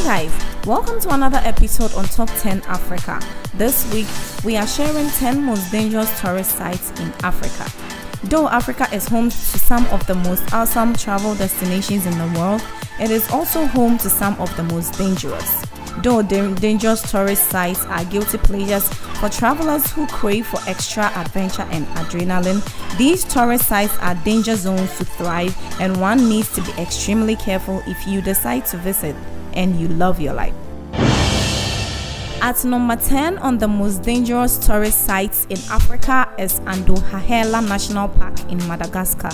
guys, welcome to another episode on Top 10 Africa. This week, we are sharing 10 most dangerous tourist sites in Africa. Though Africa is home to some of the most awesome travel destinations in the world, it is also home to some of the most dangerous. Though dangerous tourist sites are guilty pleasures for travelers who crave for extra adventure and adrenaline, these tourist sites are danger zones to thrive, and one needs to be extremely careful if you decide to visit and you love your life. At number 10 on the most dangerous tourist sites in Africa is Andasibe National Park in Madagascar.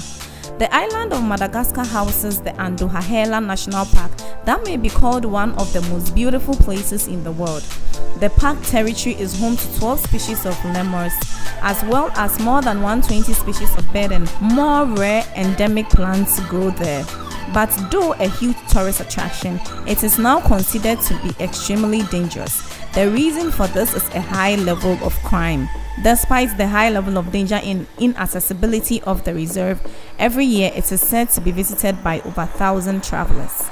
The island of Madagascar houses the Andasibe National Park that may be called one of the most beautiful places in the world. The park territory is home to 12 species of lemurs, as well as more than 120 species of bird and more rare endemic plants grow there. But though a huge tourist attraction, it is now considered to be extremely dangerous. The reason for this is a high level of crime. Despite the high level of danger and inaccessibility of the reserve, every year it is said to be visited by over 1,000 travelers.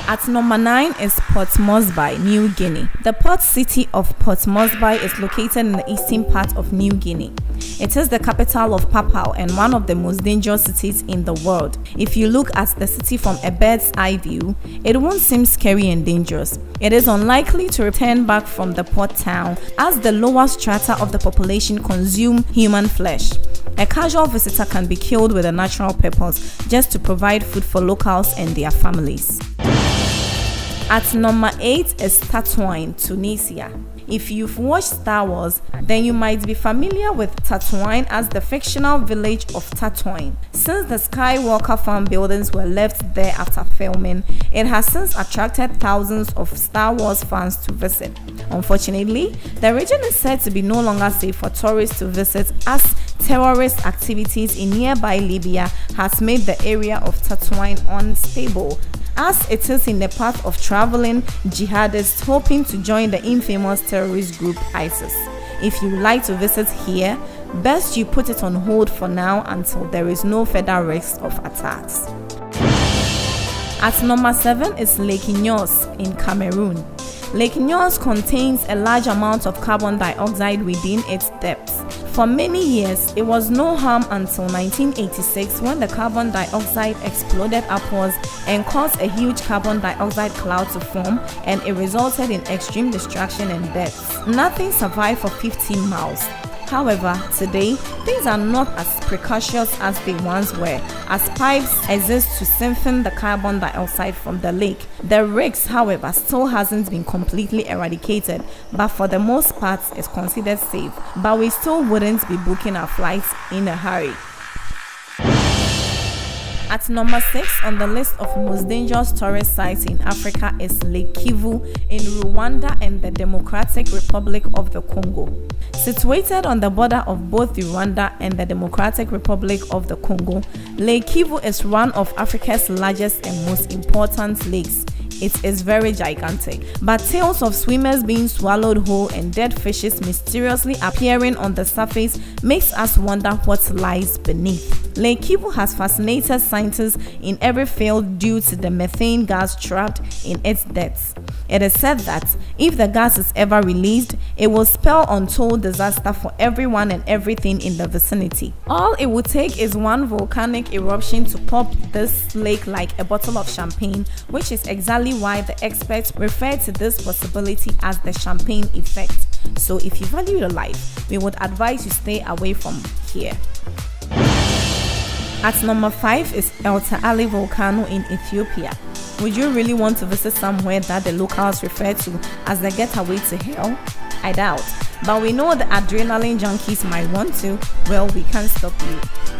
At number 9 is Port Moresby, New Guinea. The port city of Port Moresby is located in the eastern part of New Guinea. It is the capital of Papua and one of the most dangerous cities in the world. If you look at the city from a bird's eye view, it won't seem scary and dangerous. It is unlikely to return back from the port town as the lower strata of the population consume human flesh. A casual visitor can be killed with a natural purpose just to provide food for locals and their families. At number 8 is Natron, Tunisia. If you've watched Star Wars, then you might be familiar with Tatooine as the fictional village of Tatooine. Since the Skywalker farm buildings were left there after filming, it has since attracted thousands of Star Wars fans to visit. Unfortunately, the region is said to be no longer safe for tourists to visit as terrorist activities in nearby Libya has made the area of Tatooine unstable, as it is in the path of traveling jihadists hoping to join the infamous terrorist group ISIS. If you would like to visit here, best you put it on hold for now until there is no further risk of attacks. At number 7 is Lake Nyos in Cameroon. Lake Nyos contains a large amount of carbon dioxide within its depths. For many years, it was no harm until 1986 when the carbon dioxide exploded upwards and caused a huge carbon dioxide cloud to form, and it resulted in extreme destruction and deaths. Nothing survived for 15 miles. However, today, things are not as precocious as they once were, as pipes exist to siphon the carbon dioxide from the lake. The risk, however, still hasn't been completely eradicated, but for the most part, it's considered safe. But we still wouldn't be booking our flights in a hurry. At number 6 on the list of most dangerous tourist sites in Africa is Lake Kivu in Rwanda and the Democratic Republic of the Congo. Situated on the border of both Rwanda and the Democratic Republic of the Congo, Lake Kivu is one of Africa's largest and most important lakes. It is very gigantic, but tales of swimmers being swallowed whole and dead fishes mysteriously appearing on the surface makes us wonder what lies beneath. Lake Kivu has fascinated scientists in every field due to the methane gas trapped in its depths. It is said that if the gas is ever released, it will spell untold disaster for everyone and everything in the vicinity. All it would take is one volcanic eruption to pop this lake like a bottle of champagne, which is exactly why the experts refer to this possibility as the champagne effect. So if you value your life, we would advise you stay away from here. At number 5 is Erta Ale volcano in Ethiopia. Would you really want to visit somewhere that the locals refer to as the getaway to hell? I doubt. But we know the adrenaline junkies might want to. Well, we can't stop you.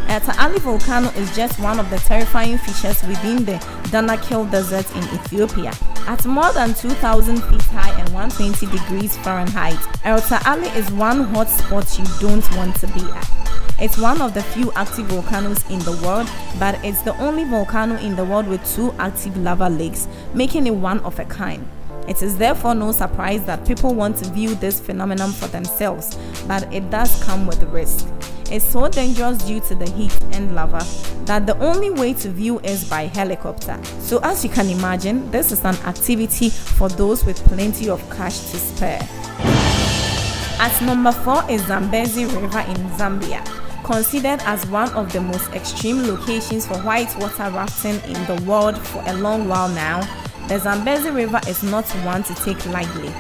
Erta Ale volcano is just one of the terrifying features within the Danakil Desert in Ethiopia. At more than 2,000 feet high and 120 degrees Fahrenheit, Erta Ale is one hot spot you don't want to be at. It's one of the few active volcanoes in the world, but it's the only volcano in the world with 2 active lava lakes, making it one of a kind. It is therefore no surprise that people want to view this phenomenon for themselves, but it does come with risk. is so dangerous due to the heat and lava that the only way to view is by helicopter. So as you can imagine, this is an activity for those with plenty of cash to spare. At number 4 is Zambezi River in Zambia. Considered as one of the most extreme locations for whitewater rafting in the world for a long while now, the Zambezi River is not one to take lightly.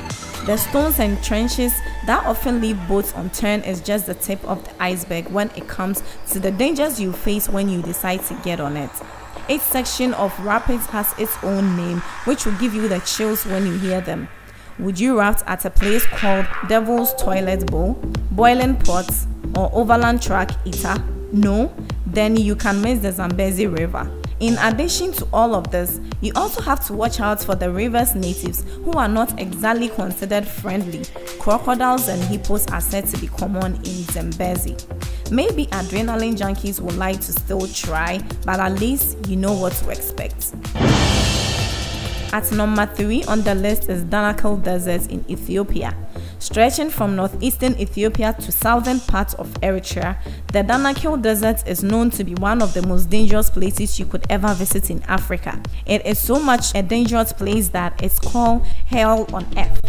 The stones and trenches that often leave boats unturned is just the tip of the iceberg when it comes to the dangers you face when you decide to get on it. Each section of rapids has its own name, which will give you the chills when you hear them. Would you raft at a place called Devil's Toilet Bowl, Boiling Pots, or Overland Track Eater? No? Then you can miss the Zambezi River. In addition to all of this, you also have to watch out for the river's natives who are not exactly considered friendly. Crocodiles and hippos are said to be common in Zambezi. Maybe adrenaline junkies would like to still try, but at least you know what to expect. At number 3 on the list is Danakil Desert in Ethiopia. Stretching from northeastern Ethiopia to southern parts of Eritrea, the Danakil Desert is known to be one of the most dangerous places you could ever visit in Africa. It is so much a dangerous place that it's called hell on earth.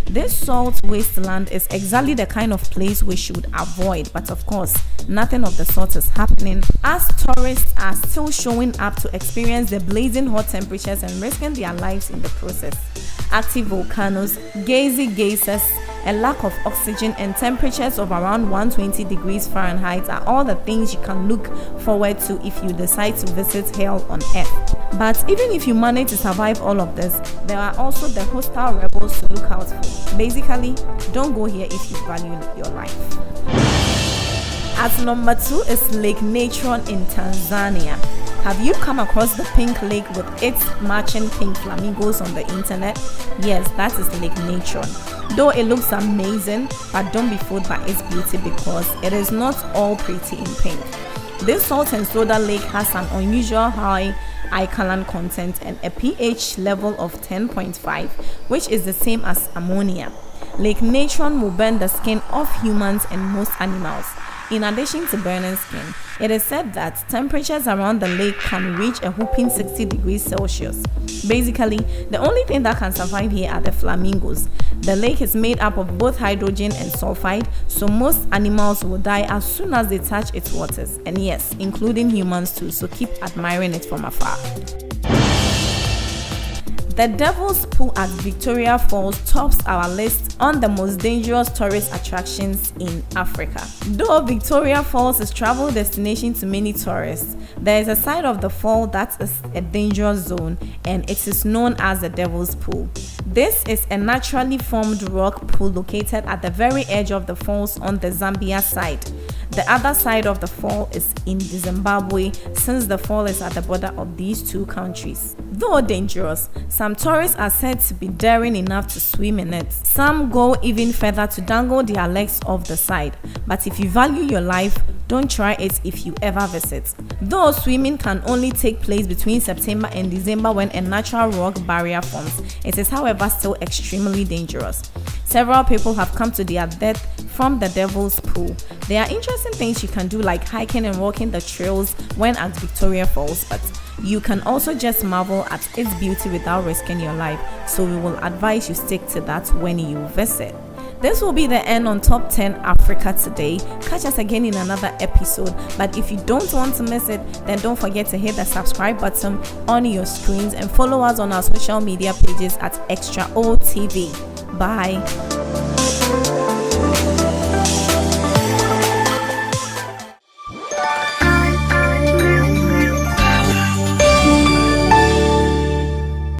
This salt wasteland is exactly the kind of place we should avoid, but of course, nothing of the sort is happening as tourists are still showing up to experience the blazing hot temperatures and risking their lives in the process. Active volcanoes, gazy geysers, a lack of oxygen, and temperatures of around 120 degrees Fahrenheit are all the things you can look forward to if you decide to visit hell on earth. But even if you manage to survive all of this, there are also the hostile rebels to look out for. Basically, don't go here if you value your life. At number 2 is Lake Natron in Tanzania. Have you come across the pink lake with its matching pink flamingos on the internet? Yes, that is Lake Natron. Though it looks amazing, but don't be fooled by its beauty because it is not all pretty in pink. This salt and soda lake has an unusual high alkaline content and a pH level of 10.5, which is the same as ammonia. Lake Natron will burn the skin of humans and most animals. In addition to burning skin, it is said that temperatures around the lake can reach a whopping 60 degrees Celsius. Basically, the only thing that can survive here are the flamingos. The lake is made up of both hydrogen and sulfide, so most animals will die as soon as they touch its waters. And yes, including humans too, so keep admiring it from afar. The Devil's Pool at Victoria Falls tops our list on the most dangerous tourist attractions in Africa. Though Victoria Falls is a travel destination to many tourists, there is a side of the fall that is a dangerous zone, and it is known as the Devil's Pool. This is a naturally formed rock pool located at the very edge of the falls on the Zambia side. The other side of the fall is in Zimbabwe, since the fall is at the border of these two countries. Though dangerous, some tourists are said to be daring enough to swim in it. Some go even further to dangle their legs off the side. But if you value your life, don't try it if you ever visit. Though swimming can only take place between September and December when a natural rock barrier forms, it is however still extremely dangerous. Several people have come to their death from the Devil's Pool. There are interesting things you can do like hiking and walking the trails when at Victoria Falls, but you can also just marvel at its beauty without risking your life, so we will advise you stick to that when you visit. This will be the end on Top 10 Africa today. Catch us again in another episode, but if you don't want to miss it, then don't forget to hit the subscribe button on your screens and follow us on our social media pages at XtraO TV. Bye.